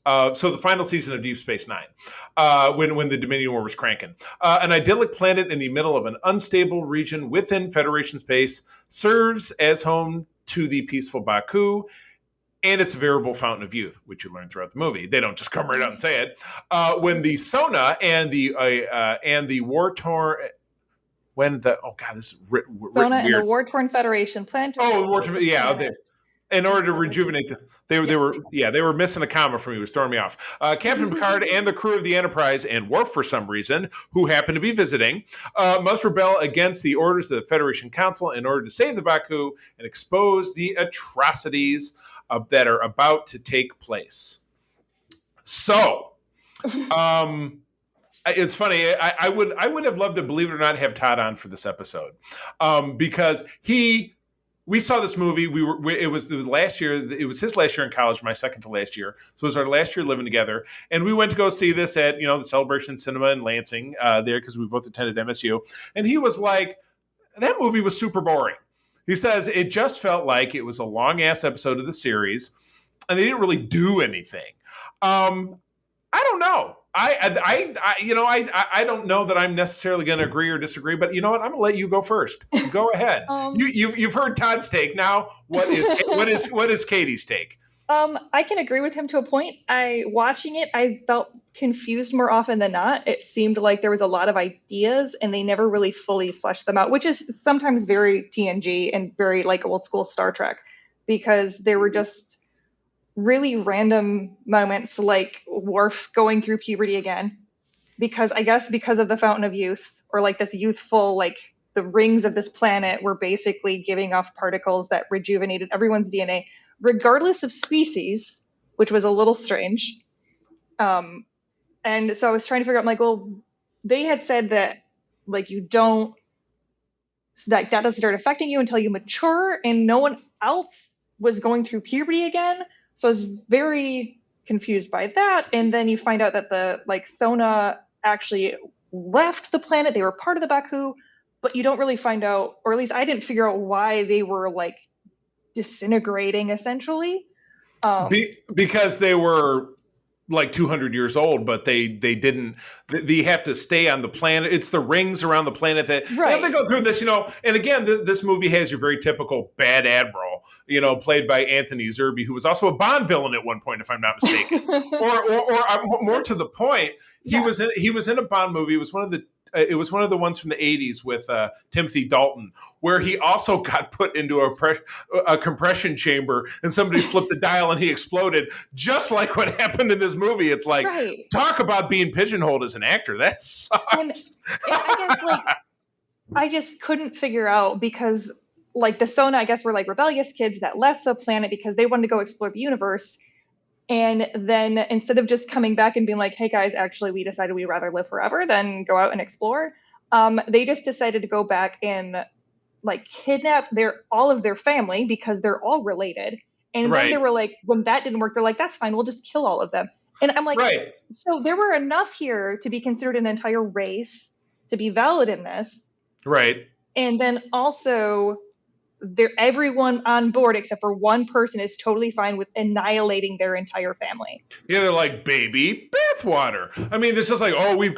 So the final season of Deep Space Nine, when the Dominion War was cranking. An idyllic planet in the middle of an unstable region within Federation space serves as home to the peaceful Baku, and it's a veritable fountain of youth, which you learn throughout the movie. They don't just come right out and say it. When the Sona and the war-torn... this is Sona and the war-torn Federation plan to... war-torn, yeah. In order to rejuvenate they were missing a comma from me. It was throwing me off. Captain Picard and the crew of the Enterprise and Worf, for some reason, who happen to be visiting, must rebel against the orders of the Federation Council in order to save the Baku and expose the atrocities that are about to take place. So, it's funny. I would have loved to, believe it or not, have Todd on for this episode, because we saw this movie. It was last year. It was his last year in college, my second to last year. So it was our last year living together, and we went to go see this at the Celebration Cinema in Lansing there, because we both attended MSU. And he was like, that movie was super boring. He says it just felt like it was a long ass episode of the series, and they didn't really do anything. I don't know. I don't know that I'm necessarily going to agree or disagree, but you know what? I'm going to let you go first. Go ahead. You've heard Todd's take. Now, what is Katie's take? I can agree with him to a point. Watching it, I felt confused more often than not. It seemed like there was a lot of ideas and they never really fully fleshed them out, which is sometimes very TNG and very like old school Star Trek, because there were just really random moments like Worf going through puberty again, because of the Fountain of Youth, or like this youthful, like the rings of this planet were basically giving off particles that rejuvenated everyone's DNA, regardless of species, which was a little strange. And so I was trying to figure out, like, well, they had said that, like, that doesn't start affecting you until you mature, and no one else was going through puberty again. So I was very confused by that. And then you find out that the Sona actually left the planet. They were part of the Baku, but you don't really find out, or at least I didn't figure out why they were disintegrating essentially. Because they were 200 years old, but they have to stay on the planet. It's the rings around the planet that they go through this, and again, this movie has your very typical bad admiral, played by Anthony Zerbe, who was also a Bond villain at one point, if I'm not mistaken, or more to the point, he was in a Bond movie. It was one of the it was one of the ones from the 80s with Timothy Dalton, where he also got put into a compression chamber and somebody flipped the dial and he exploded, just like what happened in this movie. It's like, talk about being pigeonholed as an actor. That sucks. And I guess, like, I just couldn't figure out, because like the Sona, I guess, were like rebellious kids that left the planet because they wanted to go explore the universe. And then instead of just coming back and being like, hey guys, actually we decided we'd rather live forever than go out and explore, they just decided to go back and like kidnap all of their family, because they're all related. And then they were like, when that didn't work, they're like, that's fine, we'll just kill all of them. And I'm like, so there were enough here to be considered an entire race to be valid in this. Right. And then also, everyone on board except for one person is totally fine with annihilating their entire family. Yeah, they're like, baby bathwater. I mean, it's just like, oh, we've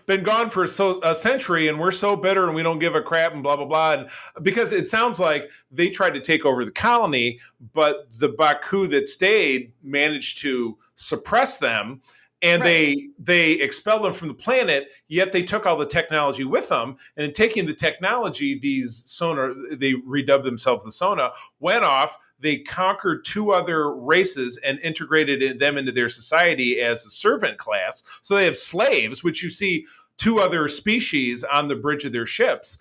been gone for a century and we're so bitter and we don't give a crap and blah, blah, blah. And because it sounds like they tried to take over the colony, but the Baku that stayed managed to suppress them. And they expelled them from the planet, yet they took all the technology with them. And in taking the technology, these Sona, they redubbed themselves the Sona, went off. They conquered 2 other races and integrated them into their society as a servant class. So they have slaves, which you see 2 other species on the bridge of their ships.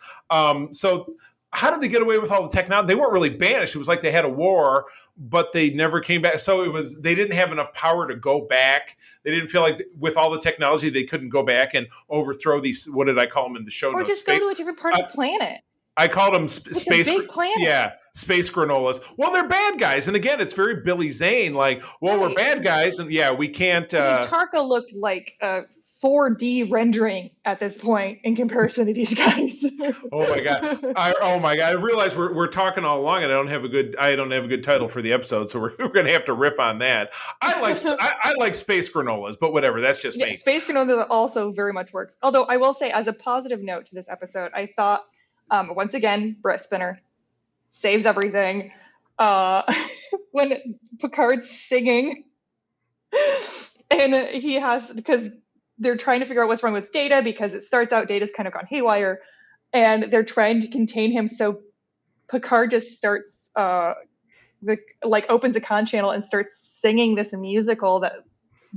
So how did they get away with all the technology? They weren't really banished. It was like they had a war, but they never came back. So they didn't have enough power to go back. They didn't feel like with all the technology, they couldn't go back and overthrow these, what did I call them in the show notes? Or just go to a different part of the planet. I called them space granolas. Well, they're bad guys. And again, it's very Billy Zane. Like, well, we're bad guys. And we can't. Tarka looked like 4D rendering at this point in comparison to these guys. Oh my god! I realize we're talking all along, and I don't have a good title for the episode, so we're going to have to riff on that. I like space granolas, but whatever. That's just me. Space granolas also very much works. Although I will say, as a positive note to this episode, I thought once again, Brett Spinner saves everything. When Picard's singing, and he has, because they're trying to figure out what's wrong with Data, because it starts out Data's kind of gone haywire, and they're trying to contain him. So Picard just starts opens a con channel and starts singing this musical that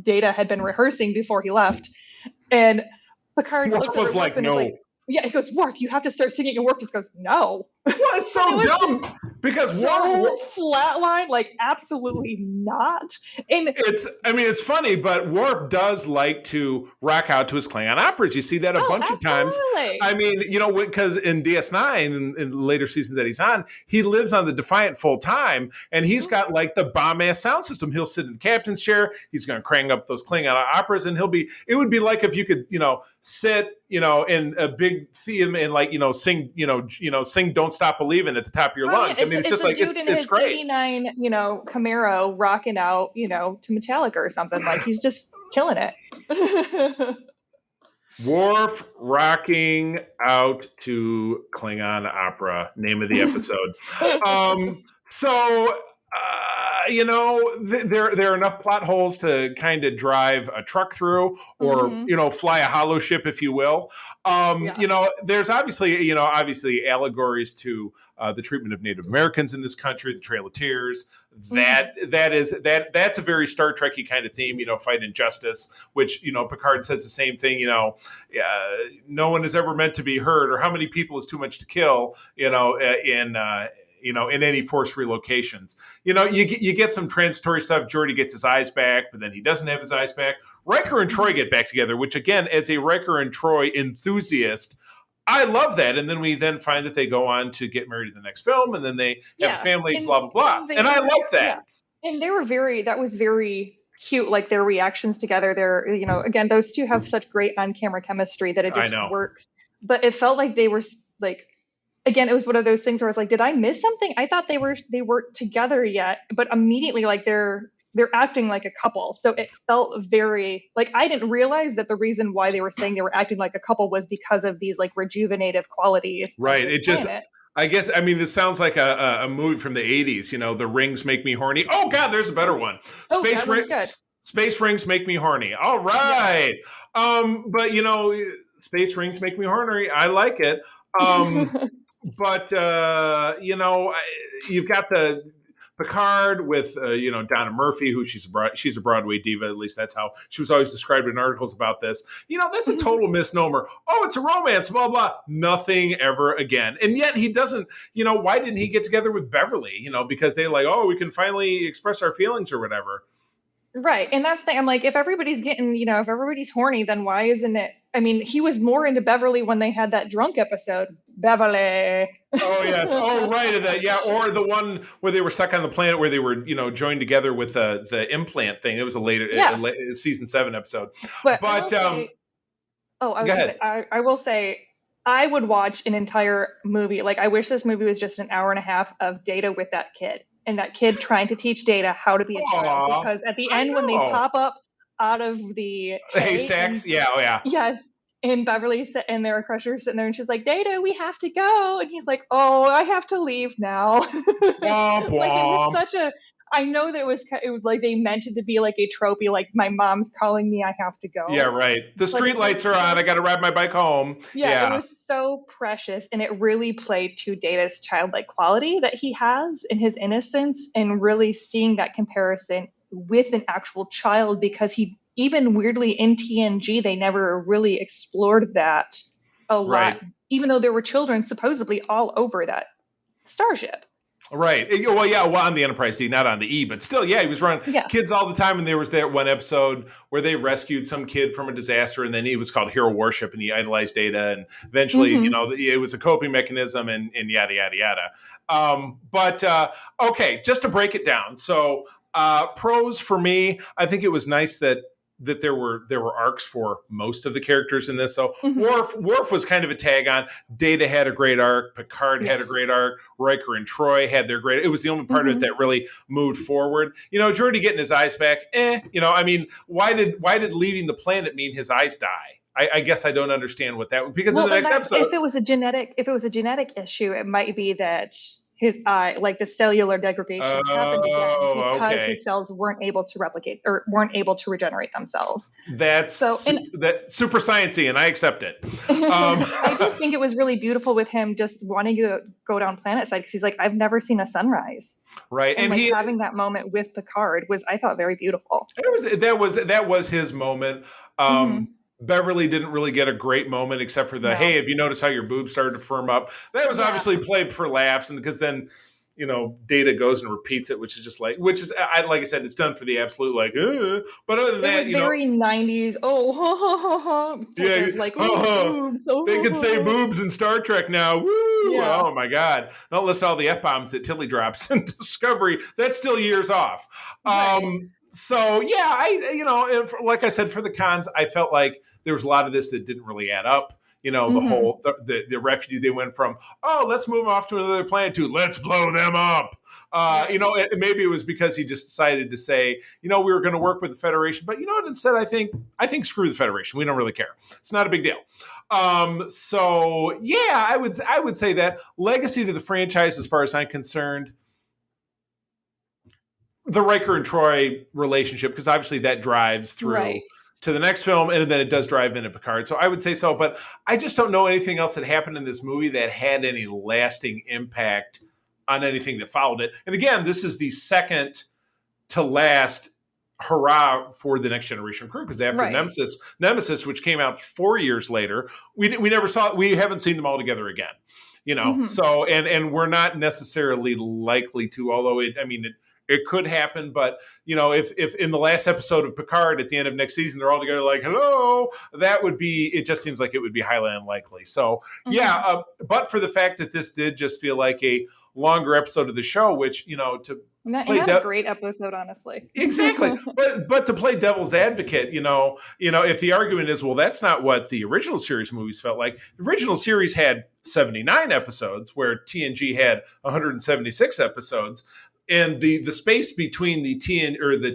Data had been rehearsing before he left. And Picard was like, no. He goes, Worf, you have to start singing, and Worf just goes, no. Well, it's so dumb, because Worf flatline, like, absolutely not. And it's funny, but Worf does like to rock out to his Klingon operas. You see that a bunch of times. I mean, because in DS9 and later seasons that he's on, he lives on the Defiant full time, and he's got like the bomb ass sound system. He'll sit in the captain's chair. He's going to crank up those Klingon operas, and it would be like if you could, sit, in a big theme and sing, sing "Don't Stop Believing" at the top of your lungs. It's just like it's great. 89, Camaro rocking out, to Metallica or something. Like, he's just killing it. Worf rocking out to Klingon opera. Name of the episode. There are enough plot holes to kind of drive a truck through, or fly a hollow ship, if you will. There's obviously allegories to the treatment of Native Americans in this country, the Trail of Tears. That's a very Star Trek-y kind of theme. Fight injustice, which Picard says the same thing. No one is ever meant to be hurt, or how many people is too much to kill. In any forced relocations. You get some transitory stuff. Geordi gets his eyes back, but then he doesn't have his eyes back. Riker and Troy get back together, which again, as a Riker and Troy enthusiast, I love that. And then we find that they go on to get married in the next film, and then they have a family, blah, blah, blah. And I like that. Yeah. And that was very cute, like their reactions together. They're, again, those two have such great on-camera chemistry that it just works. But it felt like they were like, again, it was one of those things where I was like, did I miss something? I thought they weren't together yet, but immediately like they're acting like a couple. So it felt very like, I didn't realize that the reason why they were saying they were acting like a couple was because of these like rejuvenative qualities. Right. This sounds like a movie from the 80s. The Rings Make Me Horny. Oh God, there's a better one. Space Rings Make Me Horny. All right. Yeah. But space rings make me horny. I like it. But you've got the Picard with Donna Murphy, who she's a Broadway diva. At least that's how she was always described in articles about this. That's a total misnomer. Oh, it's a romance, blah blah. Nothing ever again. And yet he doesn't. Why didn't he get together with Beverly? Because they we can finally express our feelings or whatever. Right. And that's the thing. I'm like, if everybody's if everybody's horny, then why isn't it? I mean, he was more into Beverly when they had that drunk episode. Beverly. Oh, yes. Oh, right. That, yeah. Or the one where they were stuck on the planet where they were, joined together with the implant thing. It was a later season 7 episode. But I will say, I would watch an entire movie. Like, I wish this movie was just an hour and a half of Data with that kid. And that kid trying to teach Data how to be a child. Because at the end, when they pop up out of the haystacks, yes, and Beverly's and their Crusher's sitting there, and she's like, "Data, we have to go," and he's like, "Oh, I have to leave now." Womp, Like, it was womp. such a. I know that it was like they meant it to be like a tropey, like my mom's calling me, I have to go. Yeah, right. The street lights are on. I got to ride my bike home. Yeah, it was so precious, and it really played to Data's childlike quality that he has in his innocence, and really seeing that comparison with an actual child, because he even weirdly in TNG they never really explored that a lot, Right. even though there were children supposedly all over that starship. Right. Well, on the Enterprise D, not on the E, but still, he was running kids all the time. And there was that one episode where they rescued some kid from a disaster, and then it was called Hero Worship, and he idolized Data, and eventually, it was a coping mechanism, and yada yada yada. Okay, just to break it down. So, pros for me, I think it was nice that there were arcs for most of the characters in this. So Worf was kind of a tag on. Data had a great arc. Picard had a great arc. Riker and Troy had their great. It was the only part of it that really moved forward. Geordi getting his eyes back. I mean, why did leaving the planet mean his eyes die? I guess I don't understand what that was, because in the next episode, if it was a genetic issue, it might be that his eye, like the cellular degradation, happened again because his cells weren't able to replicate or weren't able to regenerate themselves. That's super sciencey, and I accept it. I did think it was really beautiful with him just wanting to go down planet side, because he's like, I've never seen a sunrise. Right, and like, having that moment with Picard was, I thought, very beautiful. That was his moment. Beverly didn't really get a great moment, except for hey, have you noticed how your boobs started to firm up? That was obviously played for laughs, and because then, Data goes and repeats it, like I said, it's done for the absolute, but other than that, it was very 90s. Boobs. They can say boobs in Star Trek now. Woo! Yeah. Oh my God! Don't list all the F-bombs that Tilly drops in Discovery. That's still years off. Right. So like I said, for the cons, I felt like there was a lot of this that didn't really add up. The whole the refugee, they went from, let's move off to another planet, to let's blow them up. Maybe it was because he just decided to say, we were going to work with the Federation, but instead, I think screw the Federation. We don't really care. It's not a big deal. I would say that legacy to the franchise, as far as I'm concerned, the Riker and Troy relationship, because obviously that drives through to the next film, and then it does drive into Picard. So I would say so, but I just don't know anything else that happened in this movie that had any lasting impact on anything that followed it. And again, this is the second to last hurrah for the Next Generation crew, because after Nemesis, which came out 4 years later, we haven't seen them all together again. So and we're not necessarily likely to, although it could happen, but if in the last episode of Picard at the end of next season they're all together like hello, it just seems like it would be highly unlikely. So but for the fact that this did just feel like a longer episode of the show, which a great episode, honestly. Exactly. but to play devil's advocate, if the argument is, well, that's not what the original series movies felt like. The original series had 79 episodes, where TNG had 176 episodes. And the space between the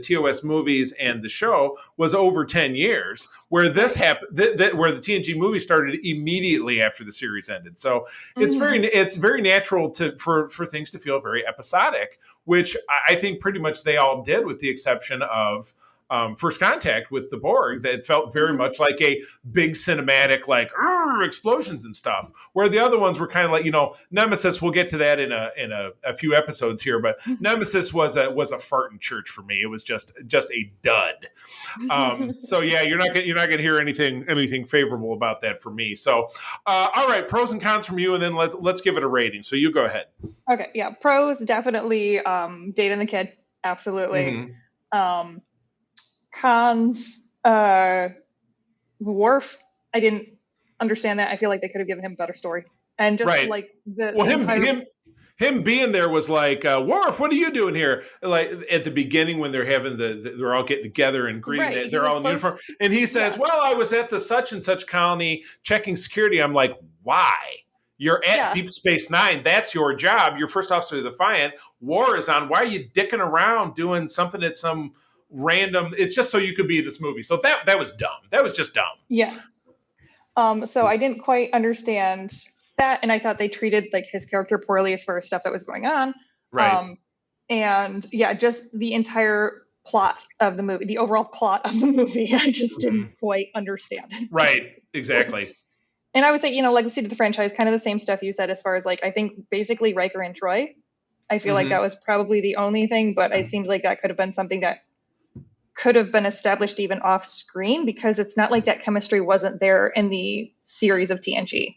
TOS movies and the show was over 10 years, where this happened, where the TNG movie started immediately after the series ended. So it's very natural for things to feel very episodic, which I think pretty much they all did, with the exception of First Contact with the Borg that felt very much like a big cinematic, like explosions and stuff. Where the other ones were kind of like, Nemesis. We'll get to that in a few episodes here, but Nemesis was a fart in church for me. It was just a dud. So yeah, you're not gonna hear anything favorable about that for me. So all right, pros and cons from you, and then let's give it a rating. So you go ahead. Okay, yeah, pros definitely dating the kid, absolutely. Mm-hmm. Cons, Worf, I didn't understand that. I feel like they could have given him a better story. And just like him being there was like, Worf, what are you doing here? Like at the beginning when they're having they're all getting together and greeting, they're all in uniform. And he says, well, I was at the such and such colony checking security. I'm like, why? You're at Deep Space Nine. That's your job. You're first officer of the Defiant. War is on. Why are you dicking around doing something at some random? It's just so you could be in this movie. So that was dumb. That was just dumb. Yeah. So I didn't quite understand that, and I thought they treated like his character poorly as far as stuff that was going on. Right. And yeah, just the entire plot of the movie, the overall plot of the movie, I just didn't quite understand. Right. Exactly. And I would say, legacy to the franchise, kind of the same stuff you said as far as like, I think basically Riker and Troy. I feel like that was probably the only thing, but it seems like that could have been something that could have been established even off screen, because it's not like that chemistry wasn't there in the series of TNG.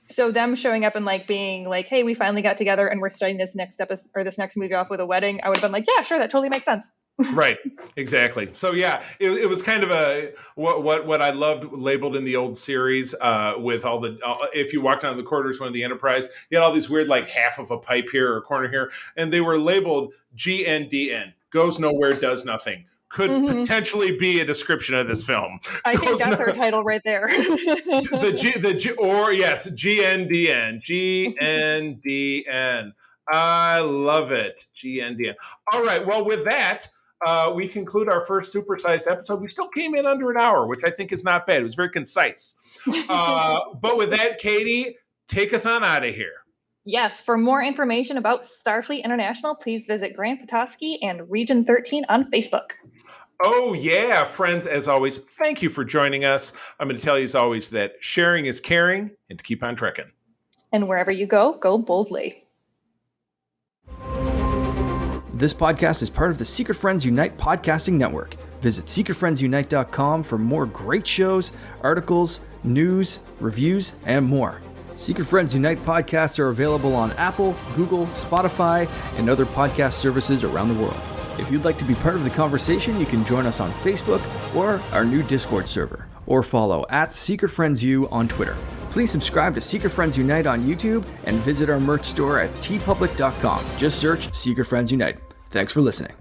So them showing up and like being like, hey, we finally got together and we're starting this next episode or this next movie off with a wedding, I would have been like, yeah, sure, that totally makes sense. Right, exactly. So yeah, it was kind of a what I loved labeled in the old series with all the if you walked down the corridors one of the Enterprise, you had all these weird like half of a pipe here or a corner here, and they were labeled GNDN, goes nowhere, does nothing. Could potentially be a description of this film. I think that's our title right there. GNDN. GNDN. I love it. GNDN. All right. Well, with that, we conclude our first supersized episode. We still came in under an hour, which I think is not bad. It was very concise. But with that, Katie, take us on out of here. Yes. For more information about Starfleet International, please visit Grant Petoskey and Region 13 on Facebook. Oh, yeah, friends, as always, thank you for joining us. I'm going to tell you, as always, that sharing is caring, and to keep on trekking. And wherever you go, go boldly. This podcast is part of the Secret Friends Unite podcasting network. Visit secretfriendsunite.com for more great shows, articles, news, reviews, and more. Secret Friends Unite podcasts are available on Apple, Google, Spotify, and other podcast services around the world. If you'd like to be part of the conversation, you can join us on Facebook or our new Discord server, or follow @SecretFriendsU on Twitter. Please subscribe to Secret Friends Unite on YouTube and visit our merch store at tpublic.com. Just search Secret Friends Unite. Thanks for listening.